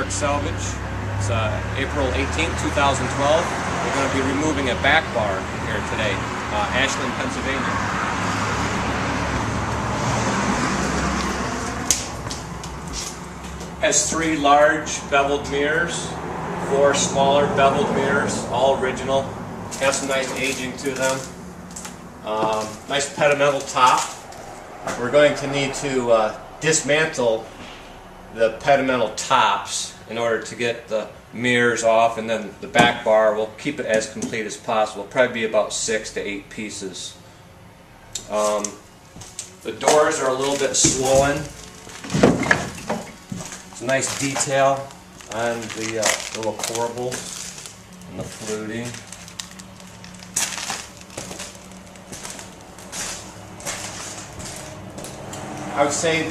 Work Salvage. It's April 18th, 2012. We're going to be removing a back bar here today, Ashland, Pennsylvania. Has 3 large beveled mirrors, 4 smaller beveled mirrors, all original. Has some nice aging to them. Nice pedimental top. We're going to need to dismantle the pedimental tops in order to get the mirrors off, and then the back bar, we'll keep it as complete as possible. Probably be about 6 to 8 pieces. The doors are a little bit swollen. It's a nice detail on the little corbels and the fluting. I would say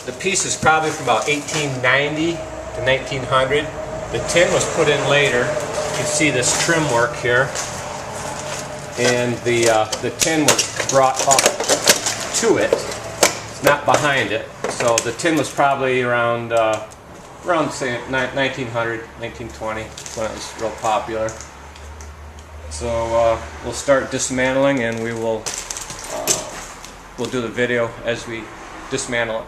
the piece is probably from about 1890 to 1900. The tin was put in later. You can see this trim work here, and the tin was brought up to it. It's not behind it. So the tin was probably around say 1900, 1920 when it was real popular. So we'll start dismantling, and we'll do the video as we dismantle it.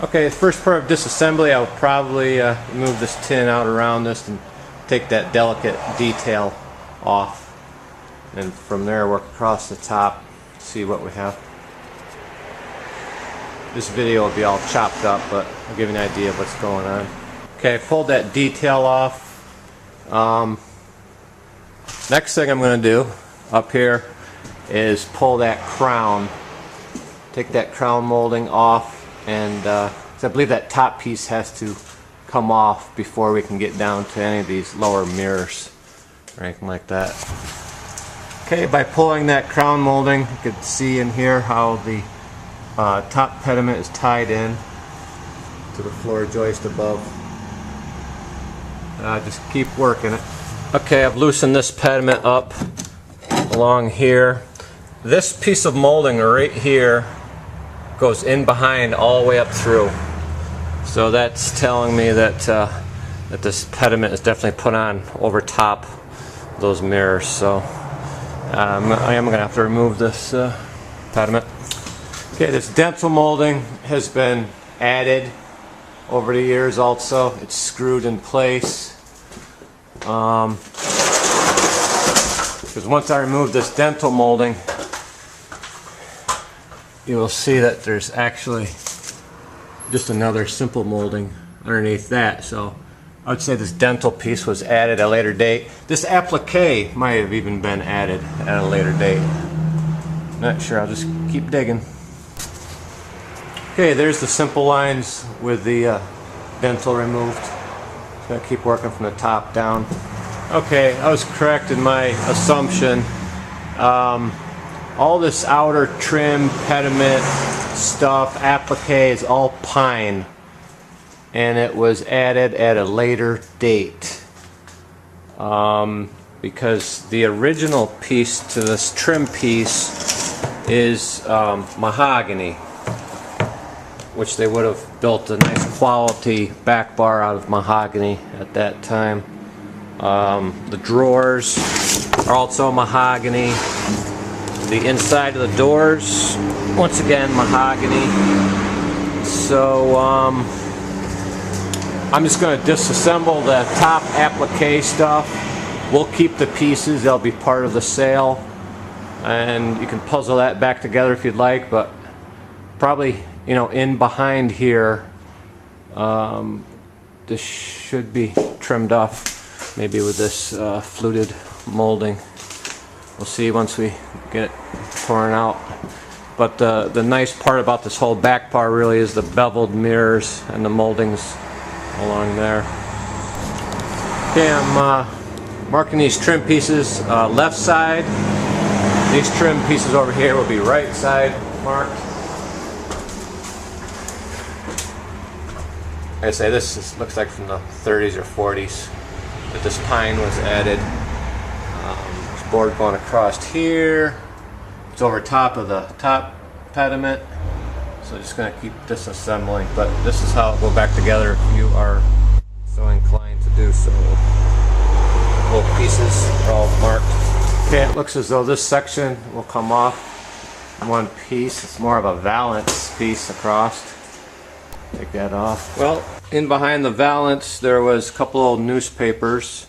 Okay, the first part of disassembly, I'll probably remove this tin out around this and take that delicate detail off, and from there work across the top, see what we have. This video will be all chopped up, but I'll give you an idea of what's going on. Okay, I pulled that detail off. Next thing I'm going to do up here is pull that crown, take that crown molding off, and I believe that top piece has to come off before we can get down to any of these lower mirrors or anything like that. Okay, by pulling that crown molding, you can see in here how the top pediment is tied in to the floor joist above. Just keep working it. Okay, I've loosened this pediment up along here. This piece of molding right here goes in behind all the way up through. So that's telling me that that this pediment is definitely put on over top those mirrors. So I am going to have to remove this pediment. Okay, this dental molding has been added over the years also. It's screwed in place. Because once I remove this dental molding, you will see that there's actually just another simple molding underneath that. So I would say this dental piece was added at a later date. This applique might have even been added at a later date. Not sure, I'll just keep digging. Okay, there's the simple lines with the dental removed. Just gonna keep working from the top down. Okay, I was correct in my assumption. All this outer trim, pediment stuff, applique is all pine, and it was added at a later date because the original piece to this trim piece is mahogany, which they would have built a nice quality back bar out of mahogany at that time. The drawers are also mahogany. The inside of the doors, once again, mahogany. So I'm just going to disassemble the top applique stuff. We'll keep the pieces, they'll be part of the sale, and you can puzzle that back together if you'd like, but probably, you know, in behind here, this should be trimmed off, maybe with this fluted molding. We'll see once we get it torn out. But the nice part about this whole back bar really is the beveled mirrors and the moldings along there. Okay, I'm marking these trim pieces left side. These trim pieces over here will be right side marked. Like I say, this looks like from the 30s or 40s that this pine was added. This board going across here. It's over top of the top pediment. So just going to keep disassembling, but this is how it'll go back together if you are so inclined to do so. Little pieces are all marked. Okay, it looks as though this section will come off in one piece. It's more of a valance piece across. Take that off. Well, in behind the valance there was a couple old newspapers.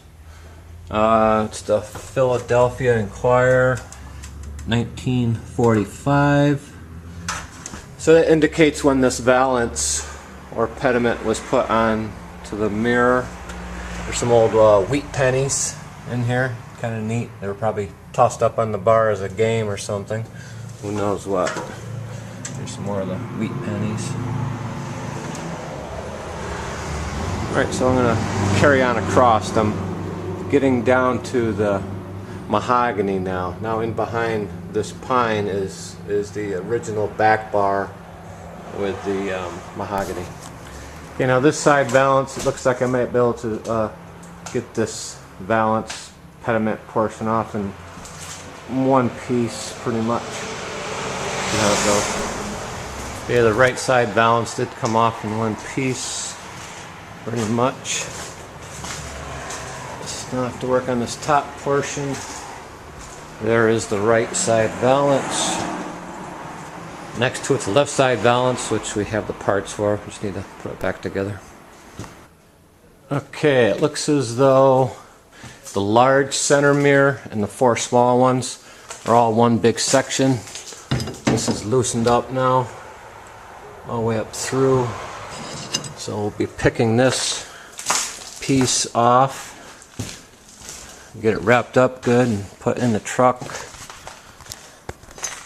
It's the Philadelphia Inquirer, 1945. So that indicates when this valance or pediment was put on to the mirror. There's some old wheat pennies in here, kind of neat. They were probably tossed up on the bar as a game or something. Who knows what. There's some more of the wheat pennies. Alright, so I'm going to carry on across. I'm getting down to the mahogany now. Now in behind this pine is the original back bar with the mahogany. Okay, now this side valance, it looks like I might be able to get this valance pediment portion off in one piece pretty much. See how it goes. Okay, the right side valance did come off in one piece pretty much. Now I have to work on this top portion. There is the right side valance. Next to it's the left side valance, which we have the parts for. We just need to put it back together. Okay, it looks as though the large center mirror and the four small ones are all one big section. This is loosened up now, all the way up through. So we'll be picking this piece off. Get it wrapped up good and put in the truck.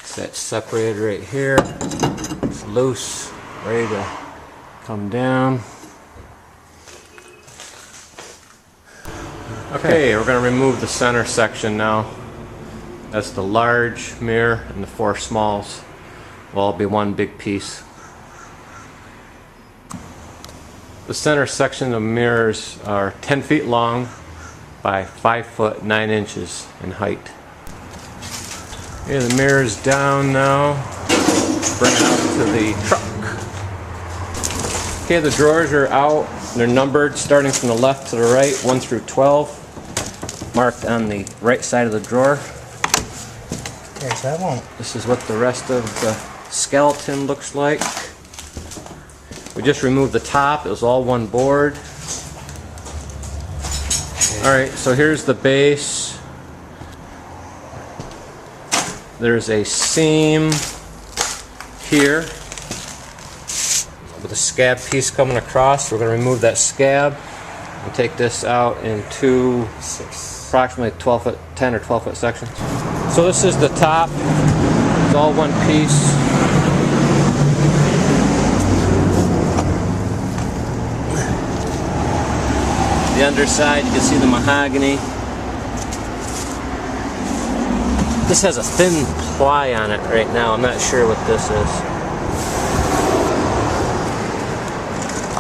So that's separated right here. It's loose, ready to come down. Okay, we're going to remove the center section now. That's the large mirror and the four smalls will all be one big piece. The center section of mirrors are 10 feet long by 5 foot 9 inches in height. Okay, the mirror's down now. Bring it out to the truck. Okay, the drawers are out. They're numbered starting from the left to the right, 1 through 12, marked on the right side of the drawer. Okay, so that won't. This is what the rest of the skeleton looks like. We just removed the top. It was all one board. Alright, so here's the base. There's a seam here with a scab piece coming across. We're going to remove that scab and take this out in two approximately 10 or 12 foot sections. So this is the top. It's all one piece. The underside, you can see the mahogany. This has a thin ply on it right now. I'm not sure what this is.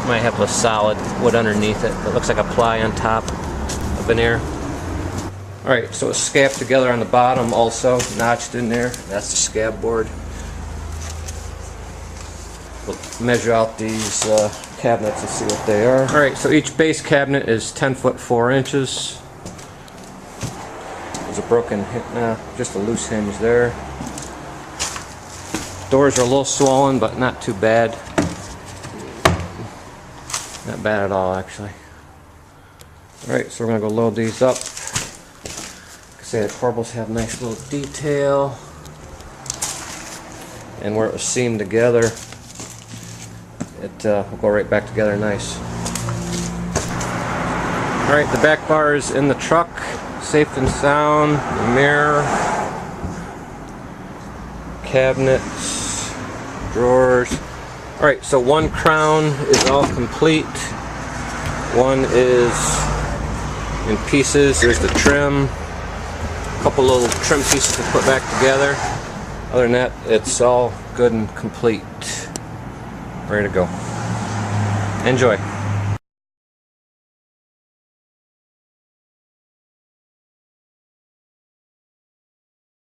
Might have a solid wood underneath it. It looks like a ply on top, a veneer. Alright, so it's scabbed together on the bottom also, notched in there. That's the scab board. We'll measure out these cabinets and see what they are. Alright, so each base cabinet is 10 foot 4 inches. There's a broken, just a loose hinge there. Doors are a little swollen, but not too bad. Not bad at all, actually. Alright, so we're going to go load these up. Like I say, the corbels have nice little detail. And where it was seamed together, it will go right back together nice. Alright, the back bar is in the truck, safe and sound. The mirror, cabinets, drawers. Alright, so one crown is all complete. One is in pieces. There's the trim. A couple little trim pieces to put back together. Other than that, it's all good and complete. Ready to go. Enjoy.